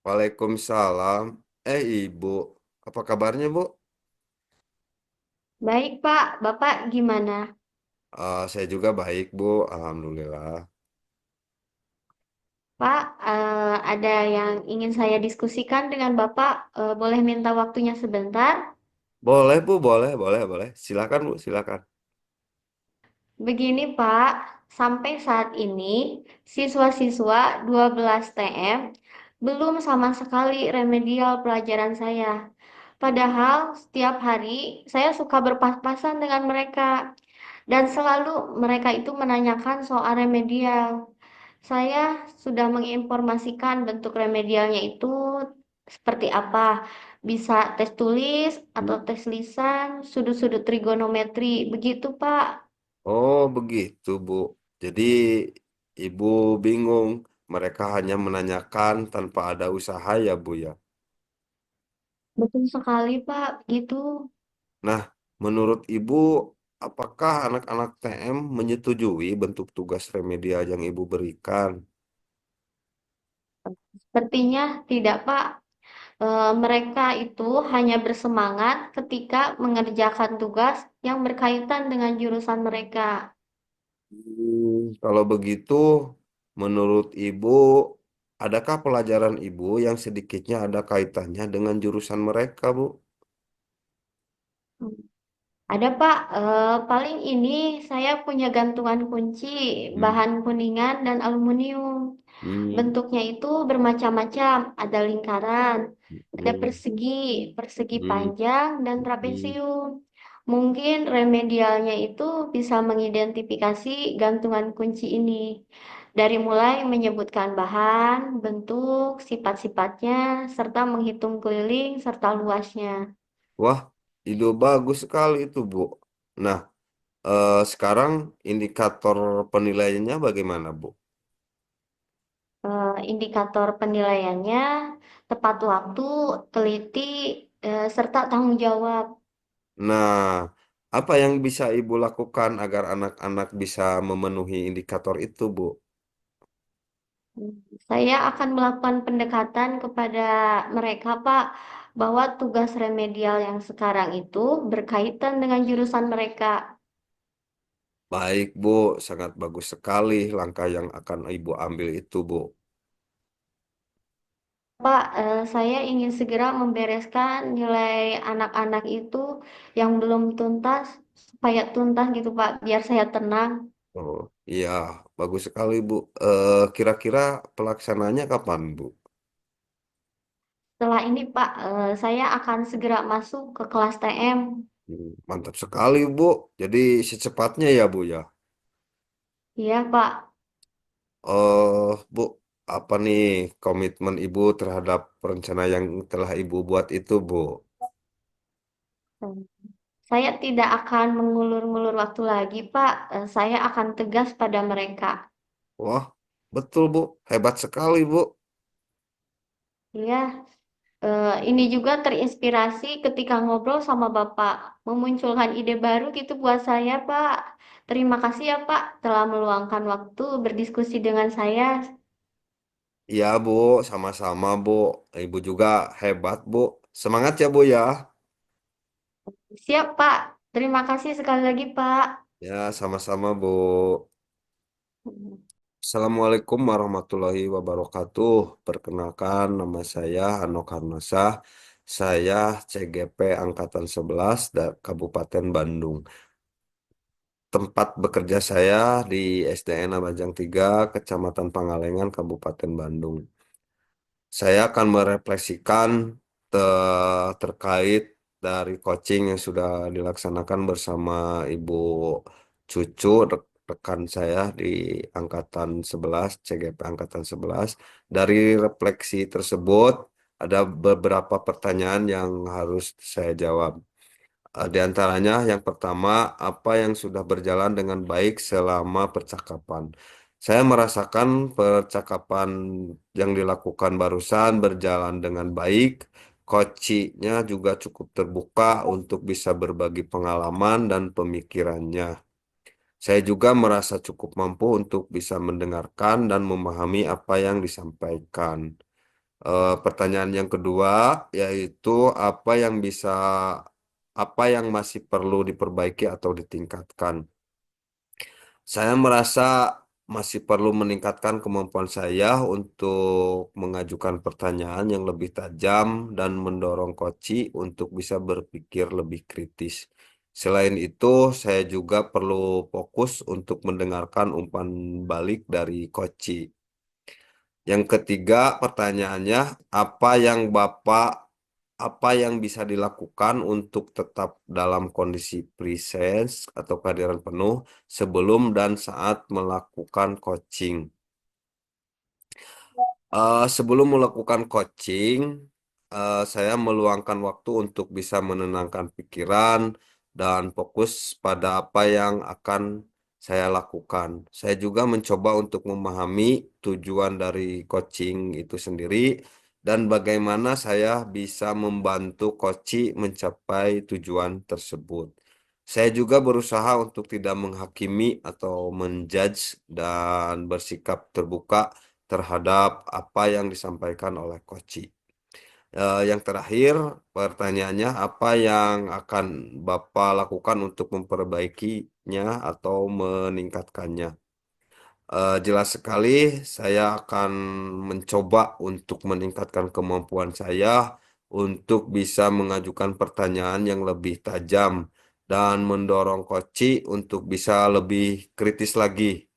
Waalaikumsalam. Ibu, apa kabarnya, Bu? Baik, Pak. Bapak gimana? Saya juga baik, Bu. Alhamdulillah. Pak, ada yang ingin saya diskusikan dengan Bapak. Boleh minta waktunya sebentar? Boleh, Bu, boleh, boleh, boleh. Silakan, Bu, silakan. Begini, Pak. Sampai saat ini, siswa-siswa 12 TM belum sama sekali remedial pelajaran saya. Padahal setiap hari saya suka berpas-pasan dengan mereka. Dan selalu mereka itu menanyakan soal remedial. Saya sudah menginformasikan bentuk remedialnya itu seperti apa. Bisa tes tulis atau Hmm. tes lisan, sudut-sudut trigonometri, begitu Pak. Oh, begitu, Bu. Jadi, Ibu bingung. Mereka hanya menanyakan tanpa ada usaha ya, Bu, ya. Betul sekali Pak, begitu. Nah, menurut Ibu, apakah anak-anak TM menyetujui bentuk tugas remedial yang Ibu berikan? Sepertinya tidak Pak. Mereka itu hanya bersemangat ketika mengerjakan tugas yang berkaitan dengan jurusan mereka. Kalau begitu, menurut Ibu, adakah pelajaran Ibu yang sedikitnya ada kaitannya dengan jurusan mereka, Bu? Ada Pak, paling ini saya punya gantungan kunci Hmm. bahan kuningan dan aluminium. Hmm. Bentuknya itu bermacam-macam, ada lingkaran, ada Hmm. persegi, persegi Hmm. panjang, dan Hmm. trapesium. Mungkin remedialnya itu bisa mengidentifikasi gantungan kunci ini. Dari mulai menyebutkan bahan, bentuk, sifat-sifatnya, serta menghitung keliling serta luasnya. Wah, ide bagus sekali itu, Bu. Nah, sekarang indikator penilaiannya bagaimana, Bu? Indikator penilaiannya tepat waktu, teliti, serta tanggung jawab. Nah, apa yang bisa Ibu lakukan agar anak-anak bisa memenuhi indikator itu, Bu? Saya akan melakukan pendekatan kepada mereka, Pak, bahwa tugas remedial yang sekarang itu berkaitan dengan jurusan mereka. Baik, Bu. Sangat bagus sekali langkah yang akan Ibu ambil itu, Bu. Pak, saya ingin segera membereskan nilai anak-anak itu yang belum tuntas, supaya tuntas gitu, Pak, biar saya tenang. Oh, iya, bagus sekali, Bu. Kira-kira pelaksananya kapan, Bu? Setelah ini, Pak, saya akan segera masuk ke kelas TM. Mantap sekali, Bu. Jadi secepatnya ya, Bu, ya. Iya, Pak. Bu, apa nih komitmen Ibu terhadap rencana yang telah Ibu buat itu, Bu? Hmm. Saya tidak akan mengulur-ngulur waktu lagi, Pak. Saya akan tegas pada mereka. Wah, betul, Bu. Hebat sekali, Bu. Iya, ini juga terinspirasi ketika ngobrol sama Bapak. Memunculkan ide baru gitu buat saya, Pak. Terima kasih ya, Pak, telah meluangkan waktu berdiskusi dengan saya. Iya, Bu. Sama-sama, Bu. Ibu juga hebat, Bu. Semangat ya, Bu, ya. Siap, Pak. Terima kasih sekali lagi, Pak. Ya, sama-sama, Bu. Hmm. Assalamualaikum warahmatullahi wabarakatuh. Perkenalkan, nama saya Hano Karnasa. Saya CGP Angkatan 11 Kabupaten Bandung. Tempat bekerja saya di SDN Abajang 3, Kecamatan Pangalengan, Kabupaten Bandung. Saya akan merefleksikan terkait dari coaching yang sudah dilaksanakan bersama Ibu Cucu, rekan saya di Angkatan 11, CGP Angkatan 11. Dari refleksi tersebut, ada beberapa pertanyaan yang harus saya jawab. Di antaranya yang pertama, apa yang sudah berjalan dengan baik selama percakapan? Saya merasakan percakapan yang dilakukan barusan berjalan dengan baik. Coachnya juga cukup terbuka untuk bisa berbagi pengalaman dan pemikirannya. Saya juga merasa cukup mampu untuk bisa mendengarkan dan memahami apa yang disampaikan. Pertanyaan yang kedua yaitu apa yang masih perlu diperbaiki atau ditingkatkan. Saya merasa masih perlu meningkatkan kemampuan saya untuk mengajukan pertanyaan yang lebih tajam dan mendorong koci untuk bisa berpikir lebih kritis. Selain itu, saya juga perlu fokus untuk mendengarkan umpan balik dari koci. Yang ketiga, pertanyaannya, apa yang bisa dilakukan untuk tetap dalam kondisi presence atau kehadiran penuh sebelum dan saat melakukan coaching? Sebelum melakukan coaching, saya meluangkan waktu untuk bisa menenangkan pikiran dan fokus pada apa yang akan saya lakukan. Saya juga mencoba untuk memahami tujuan dari coaching itu sendiri dan bagaimana saya bisa membantu coach mencapai tujuan tersebut. Saya juga berusaha untuk tidak menghakimi atau menjudge dan bersikap terbuka terhadap apa yang disampaikan oleh Koci. Yang terakhir, pertanyaannya, apa yang akan Bapak lakukan untuk memperbaikinya atau meningkatkannya? Jelas sekali, saya akan mencoba untuk meningkatkan kemampuan saya untuk bisa mengajukan pertanyaan yang lebih tajam dan mendorong Koci untuk bisa lebih kritis lagi.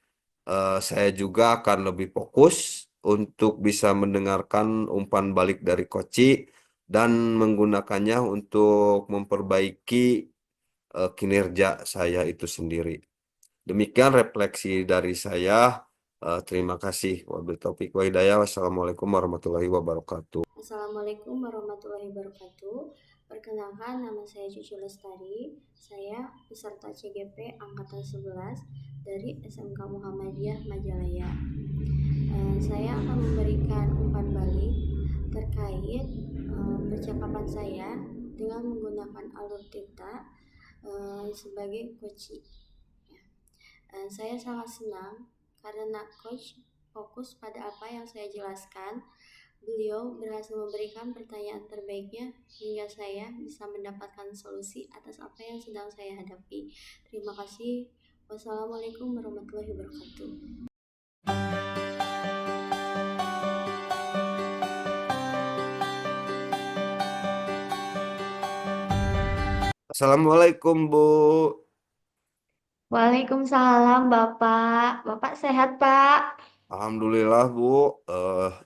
Saya juga akan lebih fokus untuk bisa mendengarkan umpan balik dari Koci dan menggunakannya untuk memperbaiki kinerja saya itu sendiri. Demikian refleksi dari saya. Terima kasih. Wabillahi taufiq wa hidayah. Wassalamualaikum warahmatullahi wabarakatuh. Assalamualaikum warahmatullahi wabarakatuh. Perkenalkan, nama saya Cucu Lestari. Saya peserta CGP Angkatan 11 dari SMK Muhammadiyah Majalaya. Saya akan memberikan umpan balik terkait percakapan saya dengan menggunakan alur tinta sebagai coach. Saya sangat senang karena coach fokus pada apa yang saya jelaskan. Beliau berhasil memberikan pertanyaan terbaiknya hingga saya bisa mendapatkan solusi atas apa yang sedang saya hadapi. Terima kasih. Wassalamualaikum warahmatullahi wabarakatuh. Assalamualaikum, Bu. Waalaikumsalam Bapak. Bapak sehat, Pak? Alhamdulillah, Bu.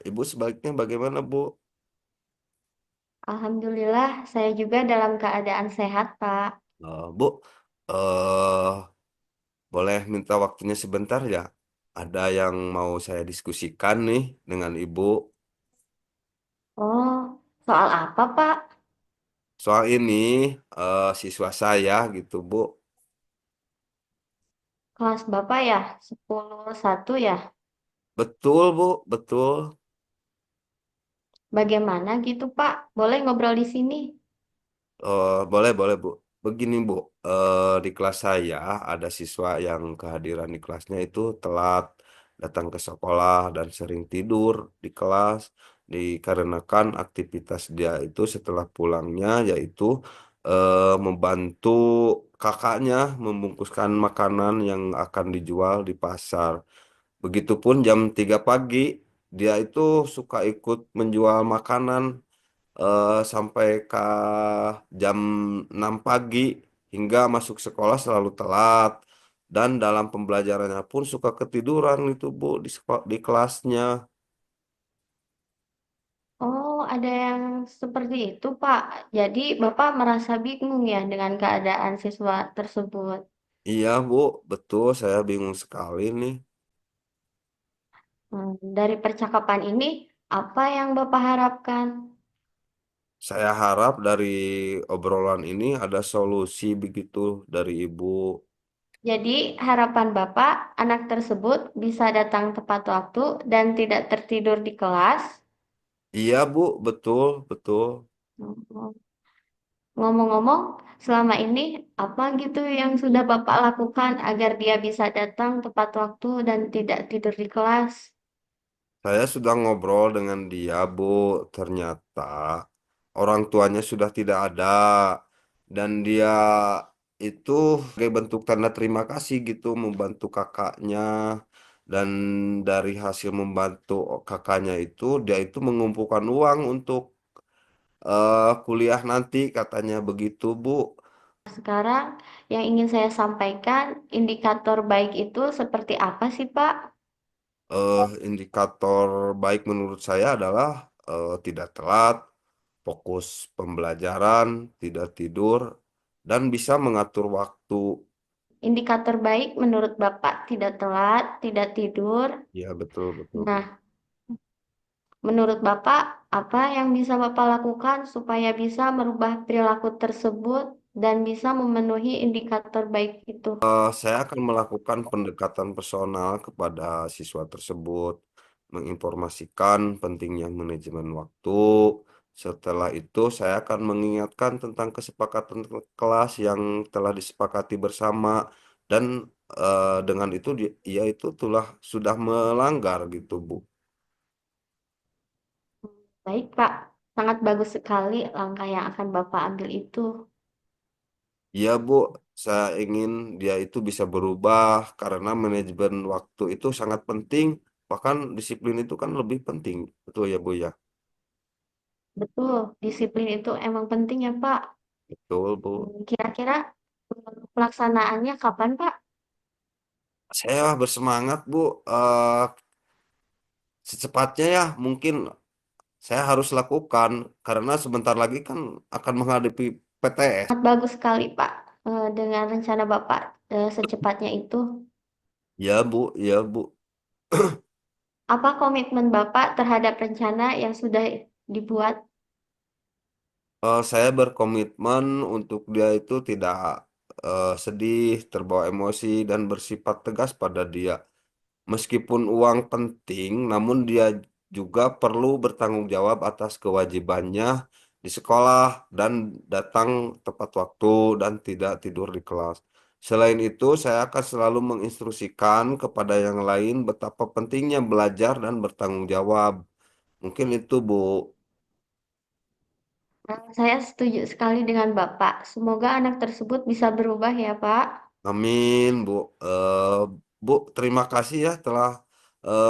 Ibu sebaliknya bagaimana, Bu? Alhamdulillah, saya juga dalam keadaan sehat, Pak. Bu, eh boleh minta waktunya sebentar ya? Ada yang mau saya diskusikan nih dengan Ibu. Oh, soal apa, Pak? Soal ini, siswa saya gitu, Bu. Kelas Bapak ya, 10-1 ya? Betul, Bu, betul. Bagaimana gitu, Pak? Boleh ngobrol di sini? Boleh, boleh, Bu. Begini, Bu. Di kelas saya ada siswa yang kehadiran di kelasnya itu telat datang ke sekolah dan sering tidur di kelas dikarenakan aktivitas dia itu setelah pulangnya yaitu membantu kakaknya membungkuskan makanan yang akan dijual di pasar. Begitupun jam 3 pagi dia itu suka ikut menjual makanan sampai ke jam 6 pagi hingga masuk sekolah selalu telat dan dalam pembelajarannya pun suka ketiduran itu Bu di kelasnya. Oh, ada yang seperti itu, Pak. Jadi, Bapak merasa bingung ya dengan keadaan siswa tersebut. Iya Bu, betul saya bingung sekali nih. Dari percakapan ini, apa yang Bapak harapkan? Saya harap dari obrolan ini ada solusi begitu dari Ibu. Jadi, harapan Bapak, anak tersebut bisa datang tepat waktu dan tidak tertidur di kelas. Iya Bu, betul, betul. Ngomong-ngomong, selama ini apa gitu yang sudah Bapak lakukan agar dia bisa datang tepat waktu dan tidak tidur di kelas? Saya sudah ngobrol dengan dia, Bu. Ternyata orang tuanya sudah tidak ada. Dan dia itu sebagai bentuk tanda terima kasih gitu membantu kakaknya. Dan dari hasil membantu kakaknya itu, dia itu mengumpulkan uang untuk kuliah nanti, katanya begitu, Bu. Sekarang yang ingin saya sampaikan, indikator baik itu seperti apa sih, Pak? Indikator baik menurut saya adalah tidak telat, fokus pembelajaran, tidak tidur, dan bisa mengatur waktu. Indikator baik menurut Bapak tidak telat, tidak tidur. Ya, betul, betul. Nah, menurut Bapak, apa yang bisa Bapak lakukan supaya bisa merubah perilaku tersebut dan bisa memenuhi indikator baik itu? Saya akan melakukan pendekatan personal kepada siswa tersebut, menginformasikan pentingnya manajemen waktu. Setelah itu, saya akan mengingatkan tentang kesepakatan kelas yang telah disepakati bersama, dan dengan itu ia itu telah sudah melanggar gitu, Bu. Baik, Pak. Sangat bagus sekali langkah yang akan Bapak ambil itu. Iya, Bu, saya ingin dia itu bisa berubah karena manajemen waktu itu sangat penting, bahkan disiplin itu kan lebih penting. Betul ya, Bu ya? Betul, disiplin itu emang penting ya, Pak. Betul, Bu. Kira-kira pelaksanaannya kapan, Pak? Saya bersemangat, Bu. Secepatnya ya, mungkin saya harus lakukan karena sebentar lagi kan akan menghadapi PTS. Sangat bagus sekali, Pak. Dengan rencana Bapak secepatnya itu. Ya, Bu, ya, Bu. Apa komitmen Bapak terhadap rencana yang sudah dibuat? Saya berkomitmen untuk dia itu tidak sedih, terbawa emosi, dan bersifat tegas pada dia. Meskipun uang penting, namun dia juga perlu bertanggung jawab atas kewajibannya di sekolah dan datang tepat waktu dan tidak tidur di kelas. Selain itu, saya akan selalu menginstruksikan kepada yang lain betapa pentingnya belajar dan bertanggung jawab. Mungkin itu, Bu. Saya setuju sekali dengan Bapak. Semoga anak tersebut bisa berubah ya, Pak. Amin, Bu. Bu, terima kasih ya telah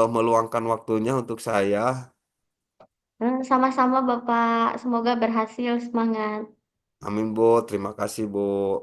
meluangkan waktunya untuk saya. Sama-sama Bapak. Semoga berhasil. Semangat. Amin, Bu. Terima kasih, Bu.